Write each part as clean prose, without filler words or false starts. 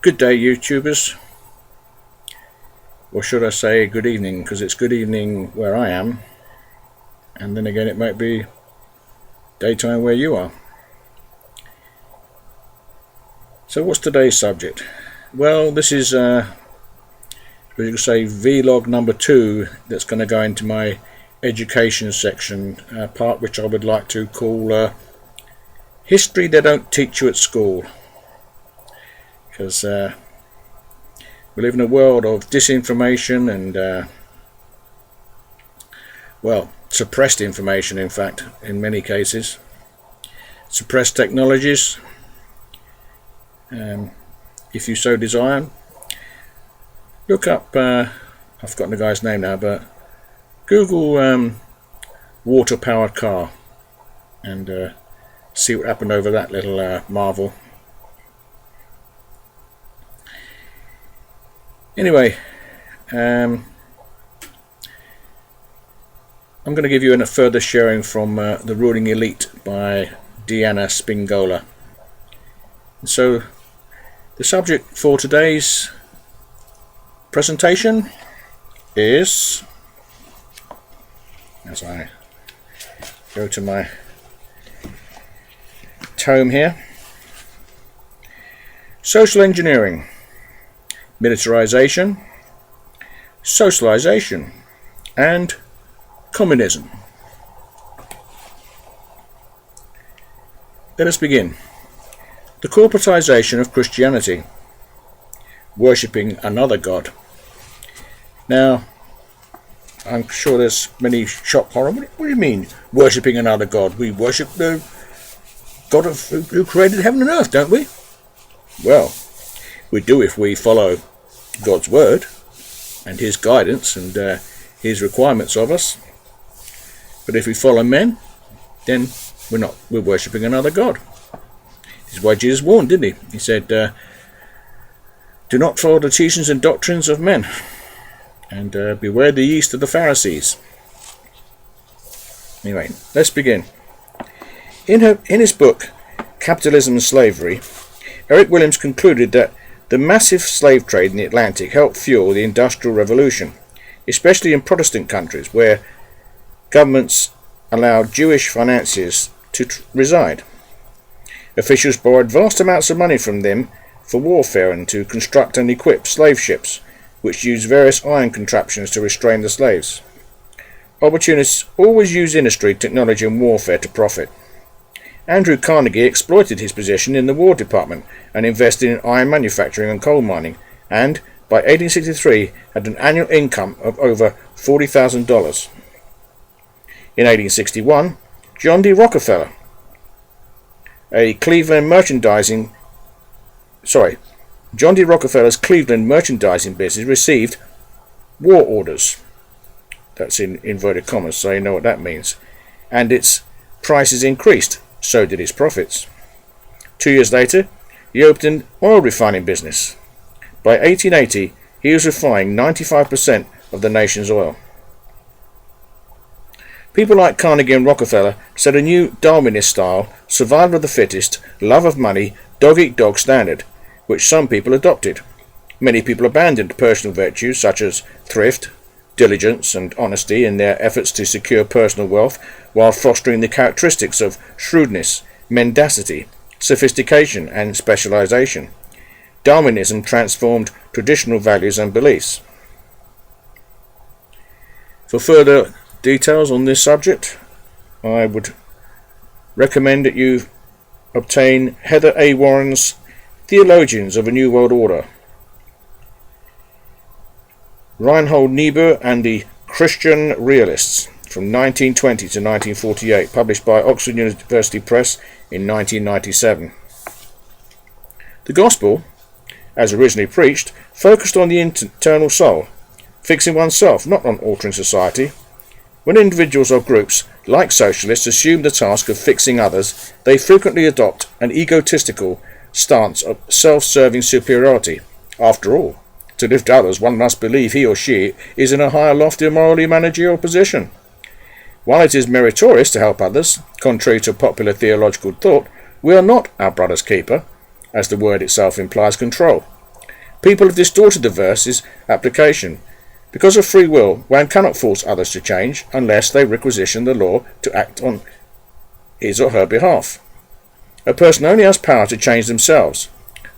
Good day, YouTubers. Or should I say good evening, because it's good evening where I am, and then again it might be daytime where you are. So what's today's subject? Well, this is you could say vlog number 2 that's going to go into my education section, part which I would like to call history they don't teach you at school, because we live in a world of disinformation and well, suppressed information, in fact, in many cases, suppressed technologies, if you so desire. Look up I've forgotten the guy's name now, but Google water powered car and see what happened over that little marvel. Anyway, I'm going to give you a further sharing from The Ruling Elite by Deanna Spingola. So the subject for today's presentation is, as I go to my tome here, social engineering, militarization, socialization, and communism. Let us begin. The corporatization of Christianity, worshipping another god. Now, I'm sure there's many shock horror. What do you mean, worshipping another god? We worship the God who created heaven and earth, don't we? Well, we do if we follow God's word and his guidance and his requirements of us. But if we follow men, then we're worshipping another god. This is why Jesus warned, didn't he? He said, do not follow the teachings and doctrines of men, and beware the yeast of the Pharisees. Anyway, let's begin. In his book, Capitalism and Slavery, Eric Williams concluded that the massive slave trade in the Atlantic helped fuel the Industrial Revolution, especially in Protestant countries where governments allowed Jewish financiers to reside. Officials borrowed vast amounts of money from them for warfare and to construct and equip slave ships, which used various iron contraptions to restrain the slaves. Opportunists always use industry, technology and warfare to profit. Andrew Carnegie exploited his position in the War Department and invested in iron manufacturing and coal mining, and by 1863 had an annual income of over $40,000. In 1861, John D. Rockefeller, John D. Rockefeller's Cleveland merchandising business received war orders. That's in inverted commas, so you know what that means. And its prices increased. So did his profits. 2 years later, he opened an oil refining business. By 1880, he was refining 95% of the nation's oil. People like Carnegie and Rockefeller set a new Darwinist style, survival of the fittest, love of money, dog-eat-dog standard, which some people adopted. Many people abandoned personal virtues such as thrift, diligence and honesty in their efforts to secure personal wealth, while fostering the characteristics of shrewdness, mendacity, sophistication and specialization. Darwinism transformed traditional values and beliefs. For further details on this subject, I would recommend that you obtain Heather A. Warren's Theologians of a New World Order, Reinhold Niebuhr and the Christian Realists from 1920 to 1948, published by Oxford University Press in 1997. The Gospel, as originally preached, focused on the internal soul, fixing oneself, not on altering society. When individuals or groups, like socialists, assume the task of fixing others, they frequently adopt an egotistical stance of self-serving superiority. After all, to lift others, one must believe he or she is in a higher, loftier, morally managerial position. While it is meritorious to help others, contrary to popular theological thought, we are not our brother's keeper, as the word itself implies control. People have distorted the verse's application. Because of free will, one cannot force others to change unless they requisition the law to act on his or her behalf. A person only has power to change themselves.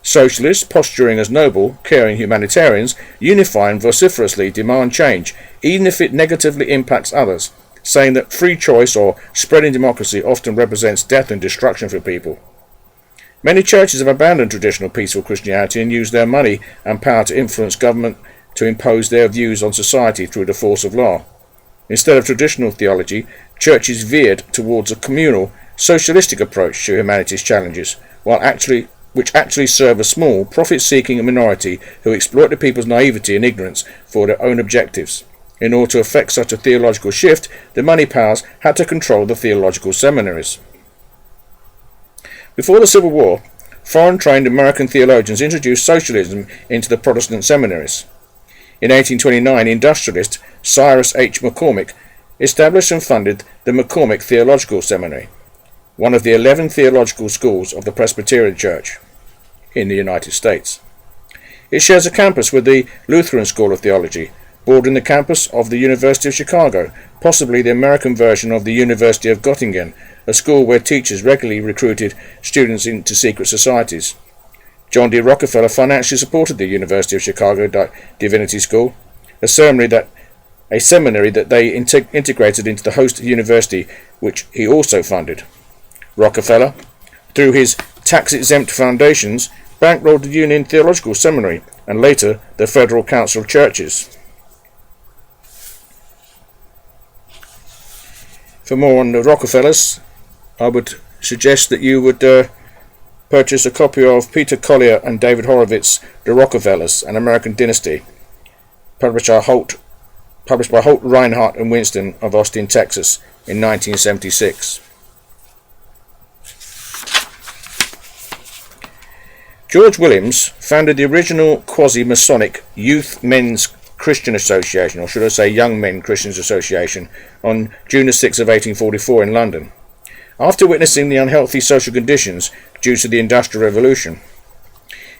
Socialists, posturing as noble, caring humanitarians, unify and vociferously demand change, even if it negatively impacts others, saying that free choice or spreading democracy often represents death and destruction for people. Many churches have abandoned traditional peaceful Christianity and use their money and power to influence government to impose their views on society through the force of law. Instead of traditional theology, churches veered towards a communal, socialistic approach to humanity's challenges, which actually serve a small, profit-seeking minority who exploit the people's naivety and ignorance for their own objectives. In order to effect such a theological shift, the money powers had to control the theological seminaries. Before the Civil War, foreign-trained American theologians introduced socialism into the Protestant seminaries. In 1829, industrialist Cyrus H. McCormick established and funded the McCormick Theological Seminary, one of the 11 theological schools of the Presbyterian Church in the United States. It shares a campus with the Lutheran School of Theology, bordering the campus of the University of Chicago, possibly the American version of the University of Göttingen, a school where teachers regularly recruited students into secret societies. John D. Rockefeller financially supported the University of Chicago Divinity School, a seminary that they integrated into the host university, which he also funded. Rockefeller, through his tax-exempt foundations, bankrolled the Union Theological Seminary and later the Federal Council of Churches. For more on the Rockefellers, I would suggest that you would purchase a copy of Peter Collier and David Horowitz's The Rockefellers, An American Dynasty, published by Holt, Reinhardt and Winston of Austin, Texas in 1976. George Williams founded the original quasi-Masonic Youth Men's Christian Association, or should I say Young Men Christians Association, on June 6 of 1844 in London, after witnessing the unhealthy social conditions due to the Industrial Revolution.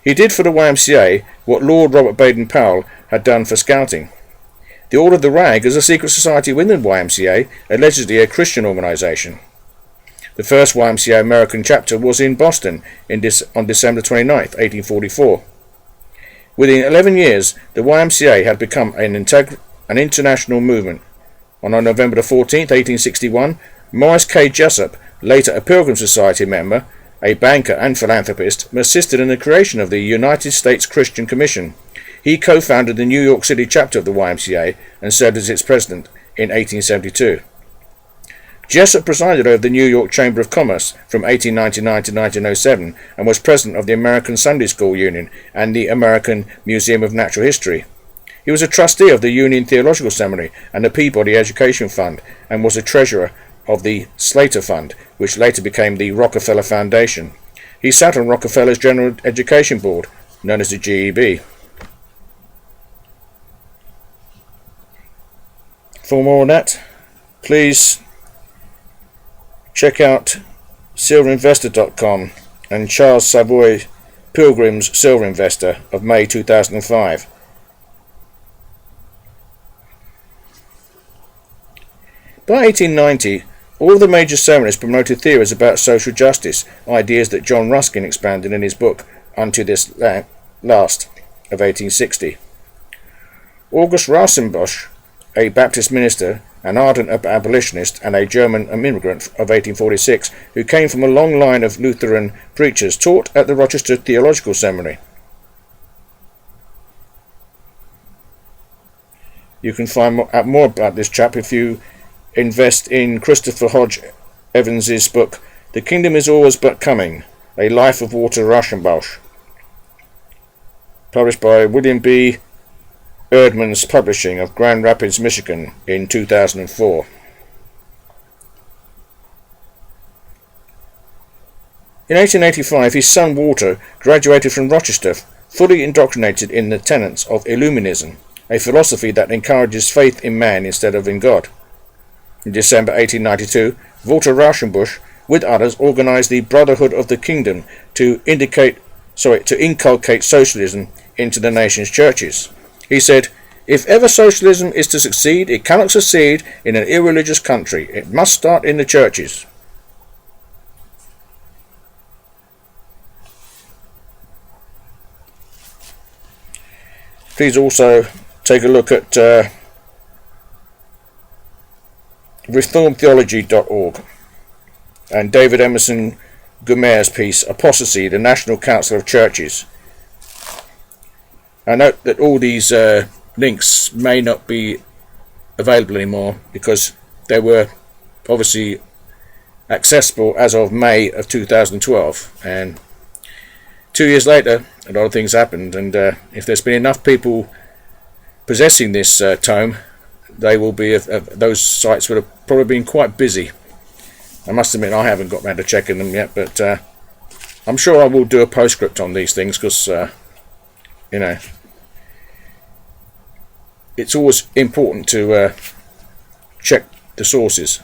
He did for the YMCA what Lord Robert Baden-Powell had done for Scouting. The Order of the Rag is a secret society within YMCA, allegedly a Christian organisation. The first YMCA American chapter was in Boston on December 29, 1844. Within 11 years, the YMCA had become an international movement. On November 14, 1861, Morris K. Jessup, later a Pilgrim Society member, a banker and philanthropist, assisted in the creation of the United States Christian Commission. He co-founded the New York City chapter of the YMCA and served as its president in 1872. Jessup presided over the New York Chamber of Commerce from 1899 to 1907 and was president of the American Sunday School Union and the American Museum of Natural History. He was a trustee of the Union Theological Seminary and the Peabody Education Fund and was a treasurer of the Slater Fund, which later became the Rockefeller Foundation. He sat on Rockefeller's General Education Board, known as the GEB. For more on that, please check out silverinvestor.com and Charles Savoy Pilgrim's Silver Investor of May 2005. By 1890, all of the major seminaries promoted theories about social justice, ideas that John Ruskin expanded in his book Unto This Last of 1860. August Rasenbusch, a Baptist minister, an ardent abolitionist, and a German immigrant of 1846, who came from a long line of Lutheran preachers, taught at the Rochester Theological Seminary. You can find out more about this chap if you invest in Christopher Hodge Evans's book, The Kingdom is Always But Coming, A Life of Walter Rasenbusch, published by William B. Erdman's Publishing of Grand Rapids, Michigan in 2004. In 1885, his son Walter graduated from Rochester, fully indoctrinated in the tenets of Illuminism, a philosophy that encourages faith in man instead of in God. In December 1892, Walter Rasenbusch, with others, organized the Brotherhood of the Kingdom to inculcate socialism into the nation's churches. He said, "If ever socialism is to succeed, it cannot succeed in an irreligious country. It must start in the churches." Please also take a look at reformtheology.org and David Emerson Gumer's piece, Apostasy, the National Council of Churches. I note that all these links may not be available anymore because they were obviously accessible as of May of 2012, and 2 years later a lot of things happened, and if there's been enough people possessing this tome, they will be those sites would have probably been quite busy. I must admit I haven't got round to checking them yet, but I'm sure I will do a postscript on these things because it's always important to check the sources.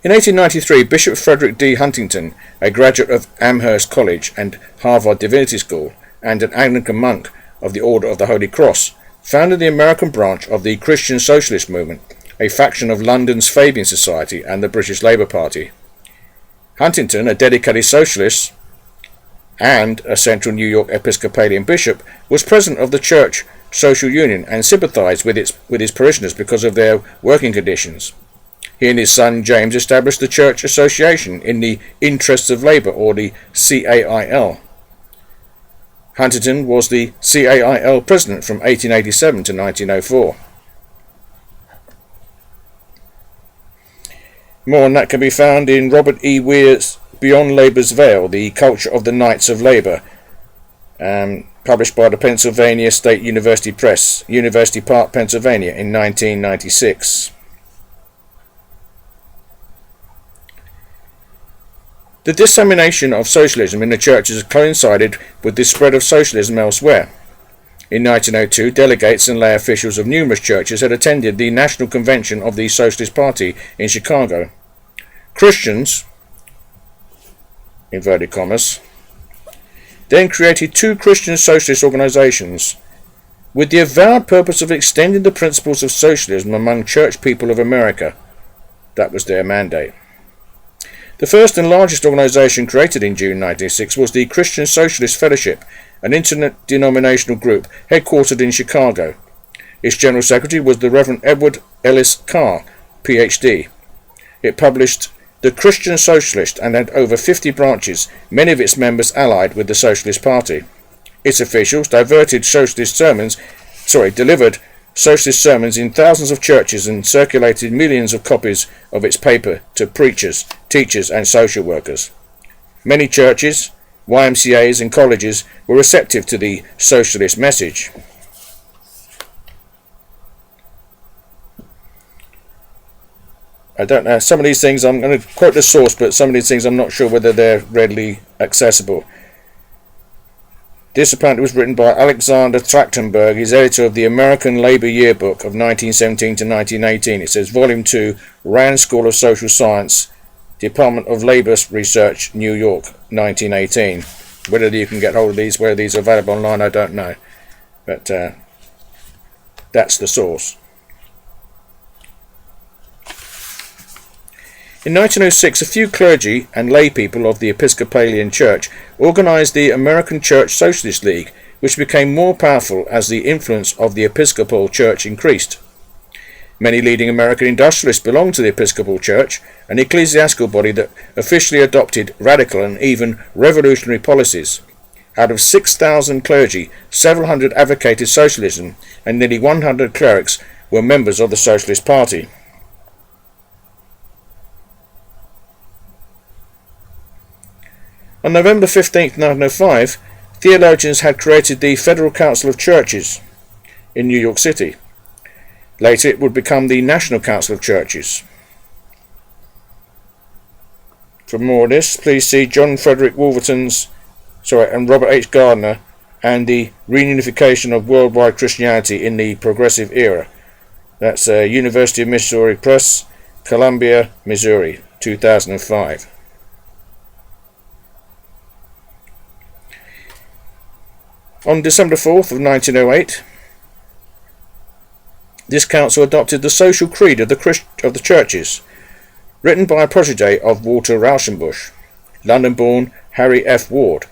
In 1893, Bishop Frederick D. Huntington, a graduate of Amherst College and Harvard Divinity School, and an Anglican monk of the Order of the Holy Cross, founded the American branch of the Christian Socialist movement, a faction of London's Fabian Society and the British Labour Party. Huntington, a dedicated socialist and a central New York Episcopalian bishop, was president of the Church Social Union and sympathised with his parishioners because of their working conditions. He and his son James established the Church Association in the Interests of Labour, or the CAIL. Huntington was the CAIL president from 1887 to 1904. More on that can be found in Robert E. Weir's Beyond Labour's Veil, The Culture of the Knights of Labour, published by the Pennsylvania State University Press, University Park, Pennsylvania, in 1996. The dissemination of socialism in the churches coincided with the spread of socialism elsewhere. In 1902, delegates and lay officials of numerous churches had attended the National Convention of the Socialist Party in Chicago. Christians, inverted commas, then created two Christian socialist organizations with the avowed purpose of extending the principles of socialism among church people of America. That was their mandate. The first and largest organization created in June 1906 was the Christian Socialist Fellowship, an interdenominational group headquartered in Chicago. Its general secretary was the Reverend Edward Ellis Carr, Ph.D. It published The Christian Socialist and had over 50 branches, many of its members allied with the Socialist Party. Its officials delivered socialist sermons in thousands of churches and circulated millions of copies of its paper to preachers, teachers and social workers. Many churches, YMCAs and colleges were receptive to the socialist message. I don't know, some of these things, I'm going to quote the source, but some of these things I'm not sure whether they're readily accessible. This apparently was written by Alexander Trachtenberg. He's editor of the American Labour Yearbook of 1917 to 1918. It says Volume 2, Rand School of Social Science, Department of Labour Research, New York, 1918. Whether you can get hold of these, whether these are available online, I don't know. But that's the source. In 1906, a few clergy and lay people of the Episcopalian Church organized the American Church Socialist League, which became more powerful as the influence of the Episcopal Church increased. Many leading American industrialists belonged to the Episcopal Church, an ecclesiastical body that officially adopted radical and even revolutionary policies. Out of 6,000 clergy, several hundred advocated socialism, and nearly 100 clerics were members of the Socialist Party. On November 15, 1905, theologians had created the Federal Council of Churches in New York City. Later it would become the National Council of Churches. For more of this, please see John Frederick Wolverton's and Robert H. Gardner and the Reunification of Worldwide Christianity in the Progressive Era. That's University of Missouri Press, Columbia, Missouri, 2005. On December 4th of 1908, this council adopted the social creed of the churches, written by a protege of Walter Rauschenbusch, London-born Harry F. Ward,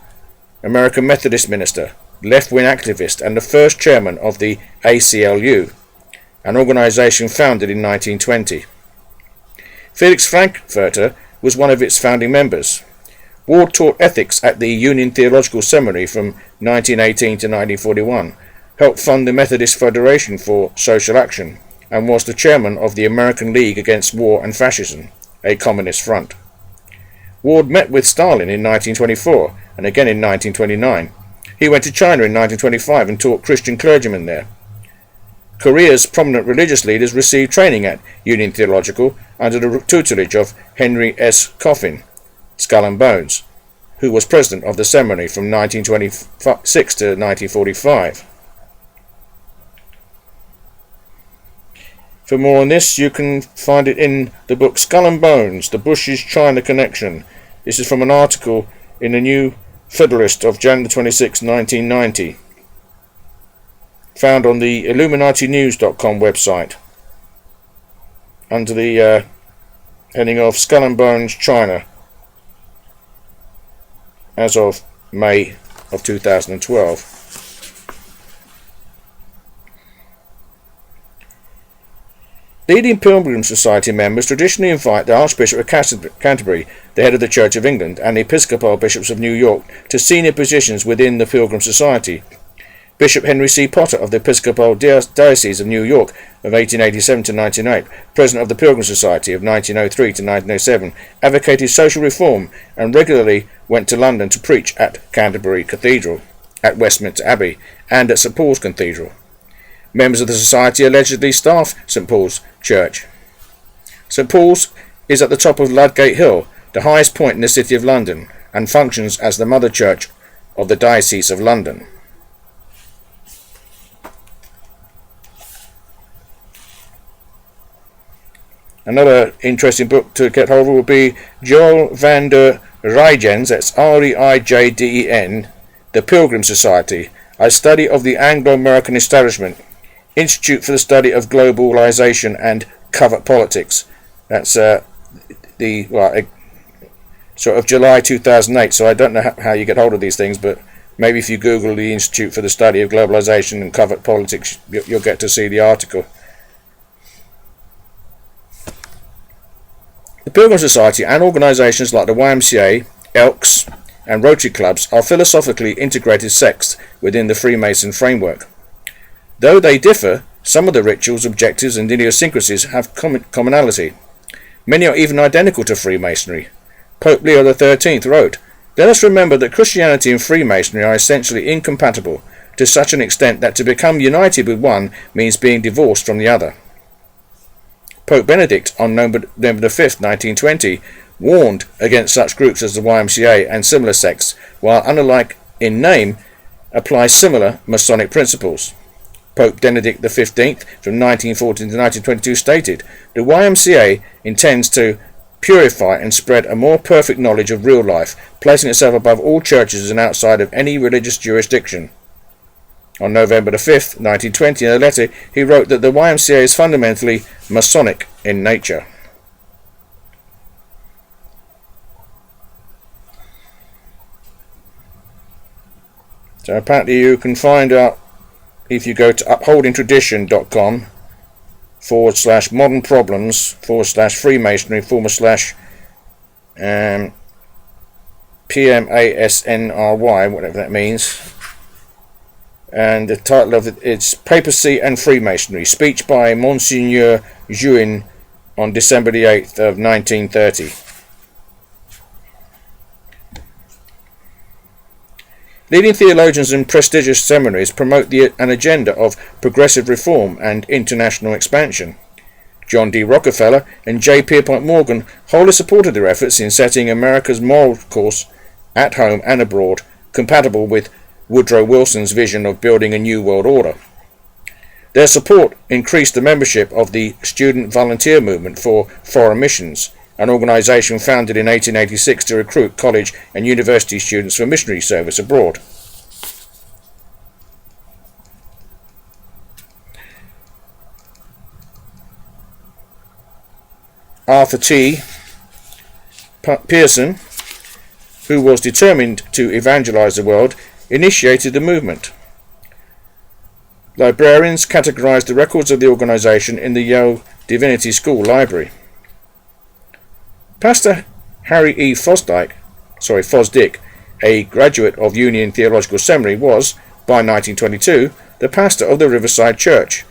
American Methodist minister, left-wing activist, and the first chairman of the ACLU, an organization founded in 1920. Felix Frankfurter was one of its founding members. Ward taught ethics at the Union Theological Seminary from 1918 to 1941, helped fund the Methodist Federation for Social Action, and was the chairman of the American League Against War and Fascism, a communist front. Ward met with Stalin in 1924 and again in 1929. He went to China in 1925 and taught Christian clergymen there. Korea's prominent religious leaders received training at Union Theological under the tutelage of Henry S. Coffin, Skull and Bones, who was president of the seminary from 1926 to 1945. For more on this, you can find it in the book Skull and Bones, The Bush's-China Connection. This is from an article in the New Federalist of January 26, 1990, found on the IlluminatiNews.com website, under the heading of Skull and Bones, China, as of May of 2012. Leading Pilgrim Society members traditionally invite the Archbishop of Canterbury, the head of the Church of England, and the Episcopal Bishops of New York to senior positions within the Pilgrim Society. Bishop Henry C. Potter of the Episcopal Diocese of New York of 1887 to 1908, president of the Pilgrim Society of 1903 to 1907, advocated social reform and regularly went to London to preach at Canterbury Cathedral, at Westminster Abbey, and at St Paul's Cathedral. Members of the Society allegedly staff St Paul's Church. St Paul's is at the top of Ludgate Hill, the highest point in the City of London, and functions as the mother church of the Diocese of London. Another interesting book to get hold of would be Joel van der Rijgens, that's R-E-I-J-D-E-N, The Pilgrim Society, A Study of the Anglo-American Establishment, Institute for the Study of Globalization and Covert Politics. That's sort of July 2008, so I don't know how you get hold of these things, but maybe if you Google the Institute for the Study of Globalization and Covert Politics, you'll get to see the article. The Pilgrim Society and organisations like the YMCA, Elks, and Rotary Clubs are philosophically integrated sects within the Freemason framework. Though they differ, some of the rituals, objectives, and idiosyncrasies have commonality. Many are even identical to Freemasonry. Pope Leo XIII wrote, "Let us remember that Christianity and Freemasonry are essentially incompatible, to such an extent that to become united with one means being divorced from the other." Pope Benedict, on November 5, 1920, warned against such groups as the YMCA and similar sects, while unlike in name, apply similar Masonic principles. Pope Benedict XV, from 1914 to 1922, stated, "The YMCA intends to purify and spread a more perfect knowledge of real life, placing itself above all churches and outside of any religious jurisdiction." On November 5, 1920, in a letter, he wrote that the YMCA is fundamentally Masonic in nature. So apparently you can find out, if you go to upholdingtradition.com /modern problems /Freemasonry PMASNRY, whatever that means. And the title of it is Papacy and Freemasonry, speech by Monsignor Juin on December the 8th of 1930. Leading theologians in prestigious seminaries promote an agenda of progressive reform and international expansion. John D. Rockefeller and J. Pierpont Morgan wholly supported their efforts in setting America's moral course at home and abroad, compatible with Woodrow Wilson's vision of building a new world order. Their support increased the membership of the Student Volunteer Movement for Foreign Missions, an organization founded in 1886 to recruit college and university students for missionary service abroad. Arthur T. Pearson, who was determined to evangelize the world, initiated the movement. Librarians categorized the records of the organization in the Yale Divinity School library. Pastor Harry E. Fosdick, a graduate of Union Theological Seminary, was, by 1922, the pastor of the Riverside Church.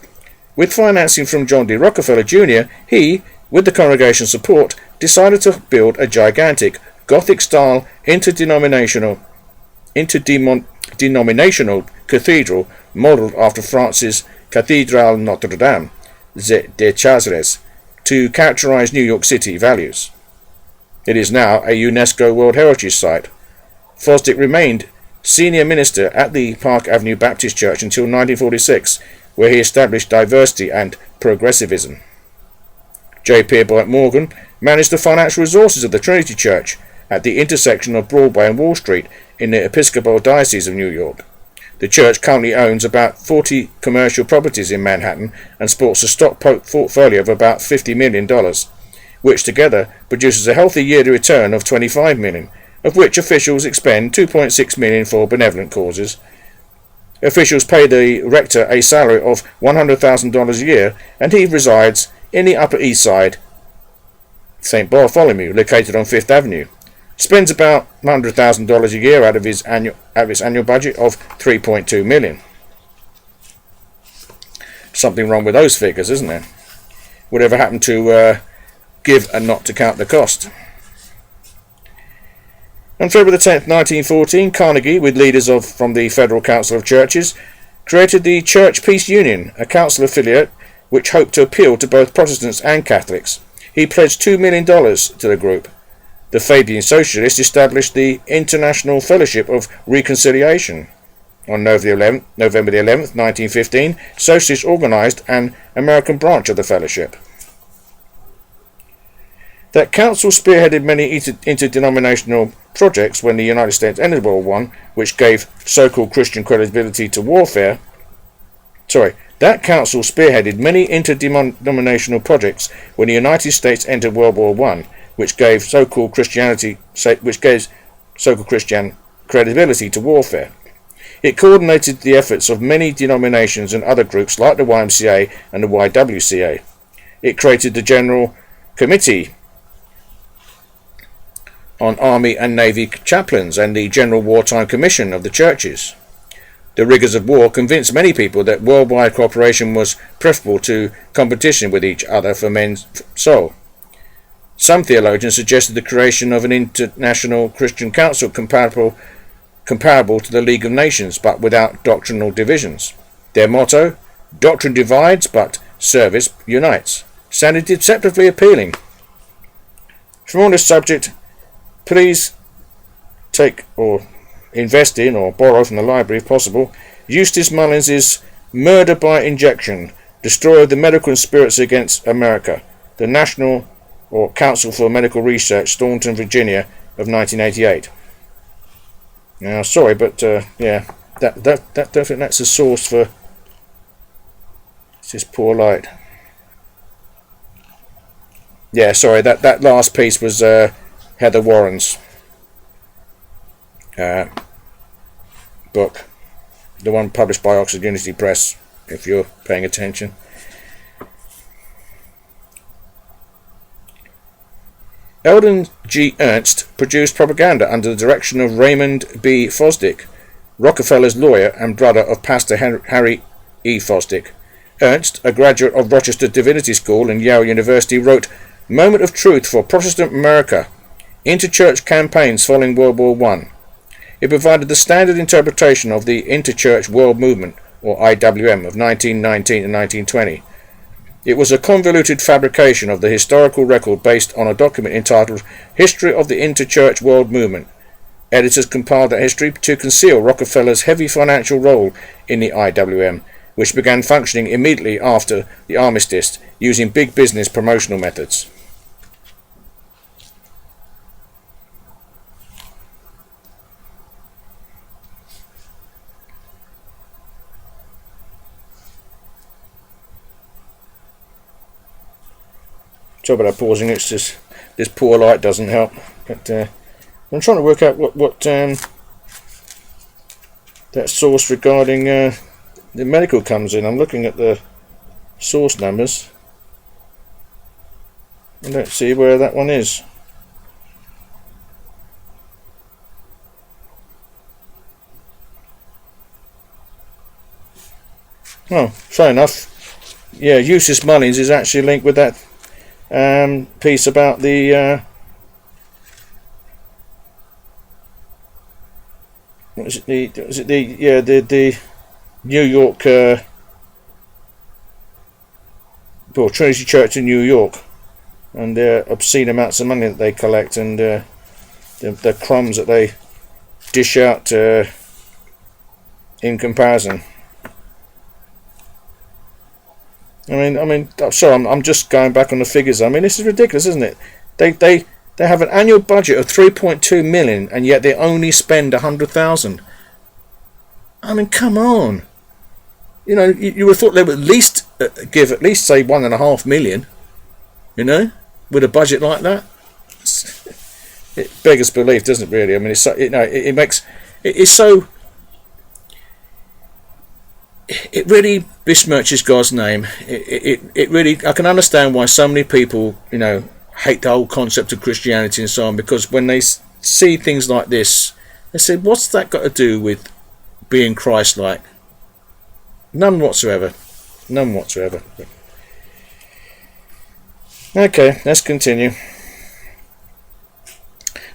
With financing from John D. Rockefeller Jr., he, with the congregation's support, decided to build a gigantic, Gothic-style interdenominational cathedral modelled after France's Cathédrale Notre-Dame des Chartres to characterize New York City values. It is now a UNESCO World Heritage Site. Fosdick remained senior minister at the Park Avenue Baptist Church until 1946, where he established diversity and progressivism. J. Pierpont Morgan managed the financial resources of the Trinity Church at the intersection of Broadway and Wall Street in the Episcopal Diocese of New York. The church currently owns about 40 commercial properties in Manhattan and sports a stock portfolio of about $50 million, which together produces a healthy yearly return of $25 million, of which officials expend $2.6 million for benevolent causes. Officials pay the rector a salary of $100,000 a year, and he resides in the Upper East Side, St. Bartholomew, located on Fifth Avenue. Spends about $100,000 a year out of its annual budget of $3.2 million. Something wrong with those figures, isn't there? Whatever happened to give and not to count the cost? On February 10, 1914, Carnegie, with leaders from the Federal Council of Churches, created the Church Peace Union, a council affiliate which hoped to appeal to both Protestants and Catholics. He pledged $2 million to the group. The Fabian Socialists established the International Fellowship of Reconciliation. On November the 11th, 1915, Socialists organized an American branch of the fellowship. That council spearheaded many interdenominational projects when the United States entered World War I, which gave so-called Christian credibility to warfare. That council spearheaded many interdenominational projects when the United States entered World War I, which gave so-called Christian credibility to warfare. It coordinated the efforts of many denominations and other groups like the YMCA and the YWCA. It created the General Committee on Army and Navy Chaplains and the General Wartime Commission of the Churches. The rigors of war convinced many people that worldwide cooperation was preferable to competition with each other for men's soul. Some theologians suggested the creation of an international Christian council comparable to the League of Nations, but without doctrinal divisions. Their motto, "Doctrine divides, but service unites," sounded deceptively appealing. From on this subject, please take or invest in or borrow from the library, if possible, Eustace Mullins's Murder by Injection, Destroy of the Medical Conspiracy Against America, the National or Council for Medical Research, Staunton, Virginia, of 1988. Now, sorry, but yeah, that don't think that's a source for. It's just poor light. Yeah, sorry, that last piece was Heather Warren's book, the one published by Oxford University Press, if you're paying attention. Eldon G. Ernst produced propaganda under the direction of Raymond B. Fosdick, Rockefeller's lawyer and brother of Pastor Harry E. Fosdick. Ernst, a graduate of Rochester Divinity School and Yale University, wrote Moment of Truth for Protestant America, Interchurch Campaigns Following World War I. It provided the standard interpretation of the Interchurch World Movement, or IWM, of 1919 and 1920. It was a convoluted fabrication of the historical record based on a document entitled History of the Interchurch World Movement. Editors compiled that history to conceal Rockefeller's heavy financial role in the IWM, which began functioning immediately after the armistice using big business promotional methods. Sorry about that pausing. It's just this poor light doesn't help. But I'm trying to work out what that source regarding the medical comes in. I'm looking at the source numbers. I don't see where that one is. Oh, fair enough. Yeah, Eustace Mullins is actually linked with that piece about the the New York Trinity Church in New York, and the obscene amounts of money that they collect, and the crumbs that they dish out in comparison. I mean, sorry, I'm just going back on the figures. I mean, this is ridiculous, isn't it? They have an annual budget of 3.2 million, and yet they only spend 100,000. I mean, come on. You know, you would have thought they would at least give at least say 1.5 million. You know, with a budget like that, it beggars belief, doesn't it? Really, I mean, it's so, it's so. It really besmirches God's name. It really, I can understand why so many people, you know, hate the whole concept of Christianity and so on, because when they see things like this, they say, what's that got to do with being Christ-like? None whatsoever. None whatsoever. Okay, let's continue.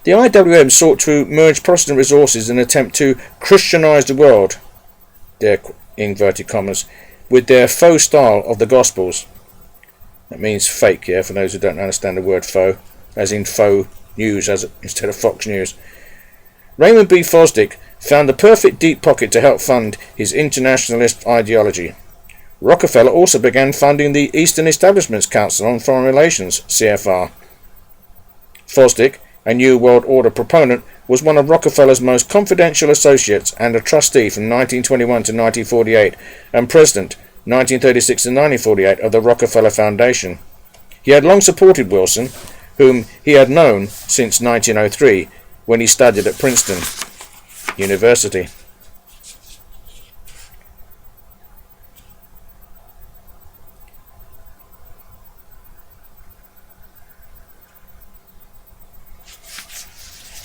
The IWM sought to merge Protestant resources in an attempt to Christianise the world, their inverted commas, with their faux style of the Gospels. That means fake, yeah, for those who don't understand the word faux, as in faux news instead of Fox News. Raymond B. Fosdick found the perfect deep pocket to help fund his internationalist ideology. Rockefeller also began funding the Eastern Establishment's Council on Foreign Relations, CFR. Fosdick, a New World Order proponent, was one of Rockefeller's most confidential associates and a trustee from 1921 to 1948 and president 1936 to 1948 of the Rockefeller Foundation. He had long supported Wilson, whom he had known since 1903 when he studied at Princeton University.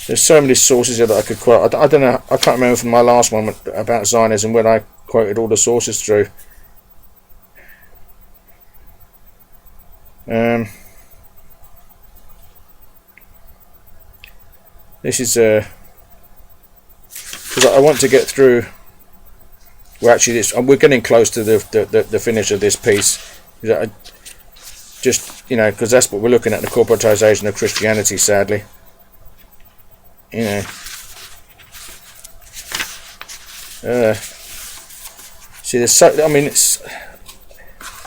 There's so many sources here that I could quote. I don't know. I can't remember from my last one about Zionism when I quoted all the sources through. This is because I want to get through. Well, actually, we're getting close to the finish of this piece. Just, you know, because that's what we're looking at, the corporatization of Christianity, sadly. You know, see, there's so. I mean, it's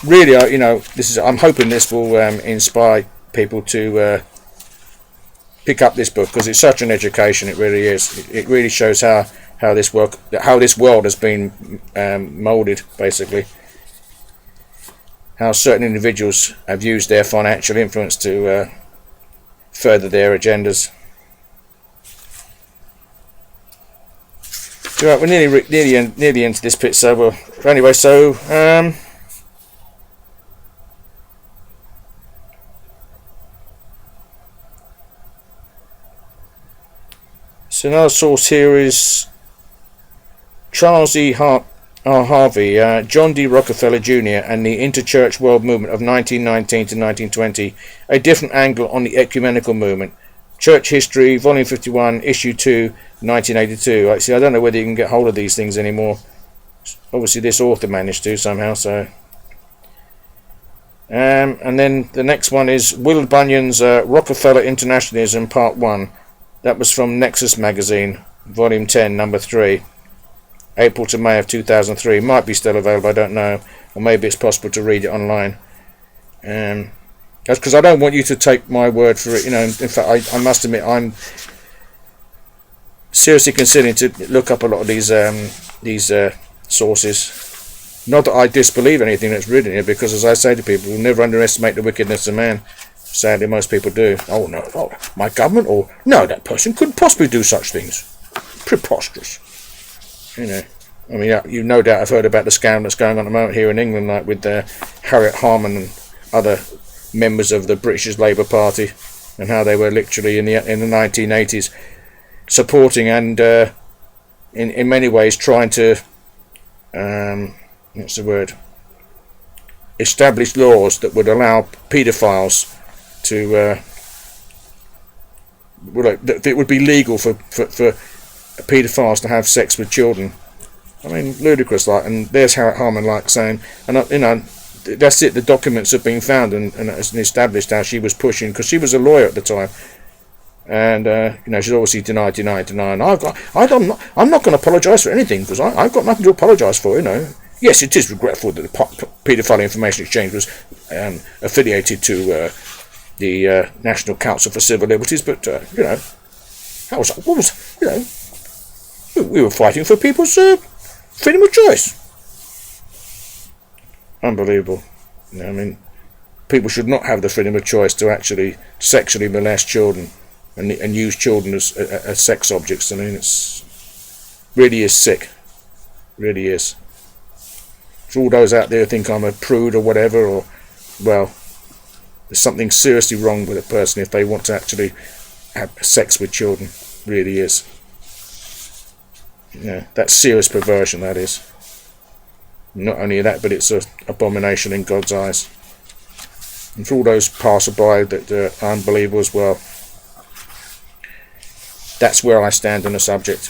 really, you know, this is. I'm hoping this will inspire people to pick up this book, because it's such an education. It really is. It really shows how this world has been molded, basically. How certain individuals have used their financial influence to further their agendas. Right, we're nearly into this bit, so we'll, anyway, so another source here is Charles E. Harvey, John D. Rockefeller Jr. and the Interchurch World Movement of 1919 to 1920, a different angle on the ecumenical movement. Church History, Volume 51, Issue 2, 1982. Actually, I don't know whether you can get hold of these things anymore. Obviously, this author managed to somehow. So, and then the next one is Will Bunyan's Rockefeller Internationalism, Part 1. That was from Nexus Magazine, Volume 10, Number 3, April to May of 2003. Might be still available, I don't know, or maybe it's possible to read it online. That's because I don't want you to take my word for it. You know, in fact, I must admit, I'm seriously considering to look up a lot of these sources. Not that I disbelieve anything that's written here, because, as I say to people, we'll never underestimate the wickedness of man. Sadly, most people do. Oh no, my government, or no, that person couldn't possibly do such things. Preposterous. You know, I mean, you no doubt have heard about the scandal that's going on at the moment here in England, like with Harriet Harman and other members of the British Labour Party, and how they were literally in the 1980s supporting and in many ways trying to establish laws that would allow paedophiles to that it would be legal for paedophiles to have sex with children. I mean, ludicrous, like. And there's Harriet Harman, like, saying, and that's it. The documents have been found and it's established how she was pushing, because she was a lawyer at the time, and she's obviously denied. And I'm not going to apologise for anything, because I've got nothing to apologise for. Yes, it is regretful that the paedophile information exchange was affiliated to the National Council for Civil Liberties, but we were fighting for people's freedom of choice. Unbelievable. I mean, people should not have the freedom of choice to actually sexually molest children and use children as sex objects. I mean, it's really is sick. Really is. For all those out there who think I'm a prude or whatever, or, well, there's something seriously wrong with a person if they want to actually have sex with children. Really is. Yeah, that's serious perversion, that is. Not only that, but it's an abomination in God's eyes. And for all those passerby that are unbelievable as well, that's where I stand on the subject.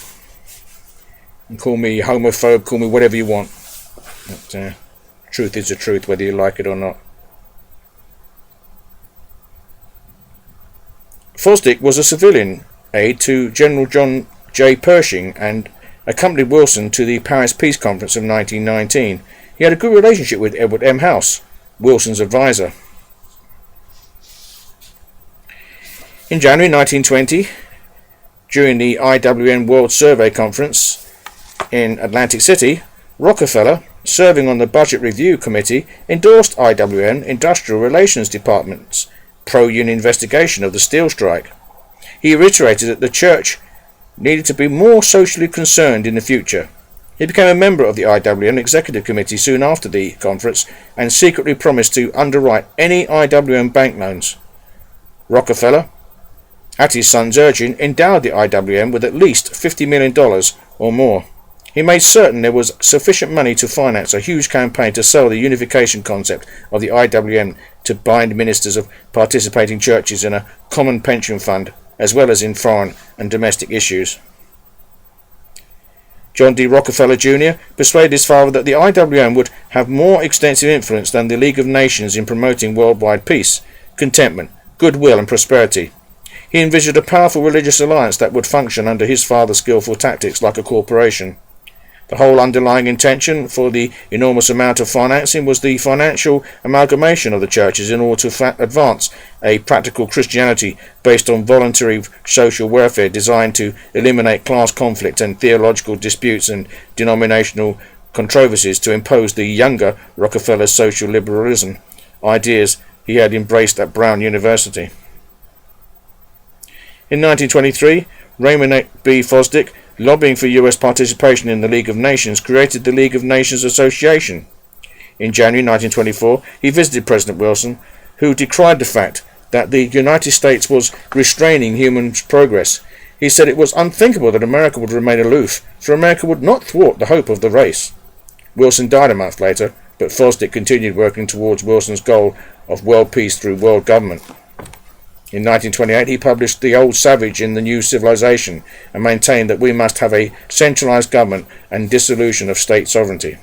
And call me homophobe, call me whatever you want. But truth is the truth, whether you like it or not. Fosdick was a civilian aide to General John J. Pershing and accompanied Wilson to the Paris Peace Conference of 1919. He had a good relationship with Edward M. House, Wilson's advisor. In January 1920, during the IWN World Survey Conference in Atlantic City, Rockefeller, serving on the Budget Review Committee, endorsed IWN Industrial Relations Department's pro-union investigation of the steel strike. He reiterated that the church needed to be more socially concerned in the future. He became a member of the IWN Executive Committee soon after the conference and secretly promised to underwrite any IWN bank loans. Rockefeller, at his son's urging, endowed the IWN with at least $50 million or more. He made certain there was sufficient money to finance a huge campaign to sell the unification concept of the IWN to bind ministers of participating churches in a common pension fund, as well as in foreign and domestic issues. John D. Rockefeller Jr. persuaded his father that the IWN would have more extensive influence than the League of Nations in promoting worldwide peace, contentment, goodwill and prosperity. He envisioned a powerful religious alliance that would function under his father's skillful tactics like a corporation. The whole underlying intention for the enormous amount of financing was the financial amalgamation of the churches in order to advance a practical Christianity based on voluntary social welfare designed to eliminate class conflict and theological disputes and denominational controversies, to impose the younger Rockefeller's social liberalism, ideas he had embraced at Brown University. In 1923, Raymond B. Fosdick, lobbying for U.S. participation in the League of Nations, created the League of Nations Association. In January 1924, he visited President Wilson, who decried the fact that the United States was restraining human progress. He said it was unthinkable that America would remain aloof, for America would not thwart the hope of the race. Wilson died a month later, but Fosdick continued working towards Wilson's goal of world peace through world government. In 1928, he published The Old Savage in the New Civilization and maintained that we must have a centralized government and dissolution of state sovereignty.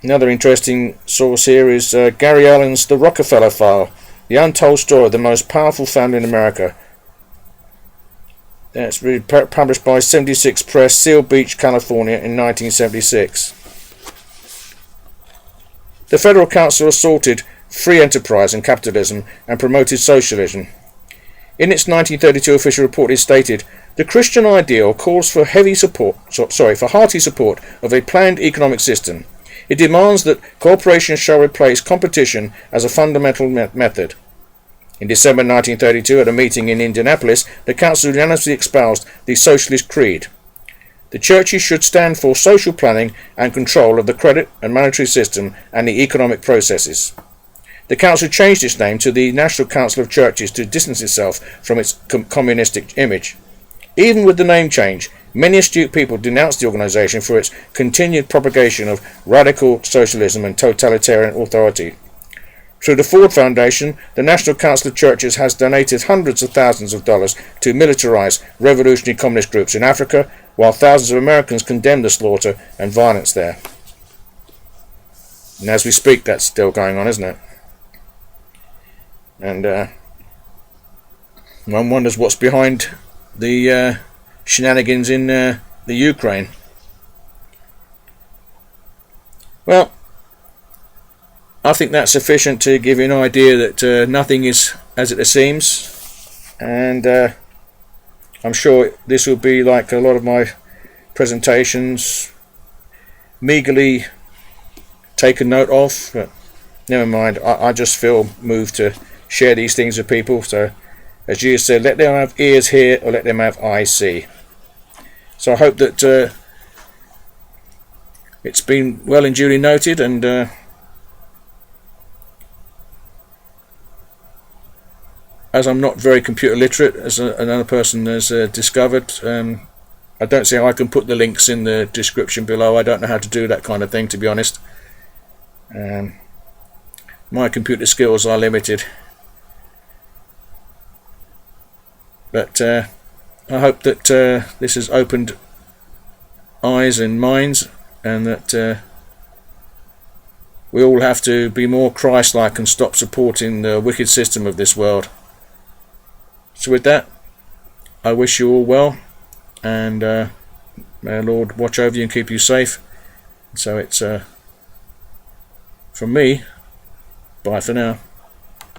Another interesting source here is Gary Allen's The Rockefeller File, the untold story of the most powerful family in America. That's published by 76 Press, Seal Beach, California in 1976. The Federal Council assaulted free enterprise and capitalism and promoted socialism. In its 1932 official report, it stated, "The Christian ideal calls for hearty support of a planned economic system. It demands that corporations shall replace competition as a fundamental method. In December 1932, at a meeting in Indianapolis, the Council unanimously espoused the Socialist Creed. The churches should stand for social planning and control of the credit and monetary system and the economic processes. The Council changed its name to the National Council of Churches to distance itself from its communistic image. Even with the name change, many astute people denounced the organisation for its continued propagation of radical socialism and totalitarian authority. Through the Ford Foundation, the National Council of Churches has donated hundreds of thousands of dollars to militarize revolutionary communist groups in Africa, while thousands of Americans condemn the slaughter and violence there. And as we speak, that's still going on, isn't it? And one wonders what's behind the shenanigans in the Ukraine. Well, I think that's sufficient to give you an idea that nothing is as it seems, and I'm sure this will be like a lot of my presentations, meagerly taken note of, but never mind. I just feel moved to share these things with people. So, as Jesus said, let them have ears hear or let them have eyes see. So I hope that it's been well and duly noted, and as I'm not very computer literate, as another person has discovered, I don't see how I can put the links in the description below. I don't know how to do that kind of thing, to be honest. My computer skills are limited. But I hope that this has opened eyes and minds, and that we all have to be more Christ-like and stop supporting the wicked system of this world. So with that, I wish you all well, and may our Lord watch over you and keep you safe. So it's from me, bye for now.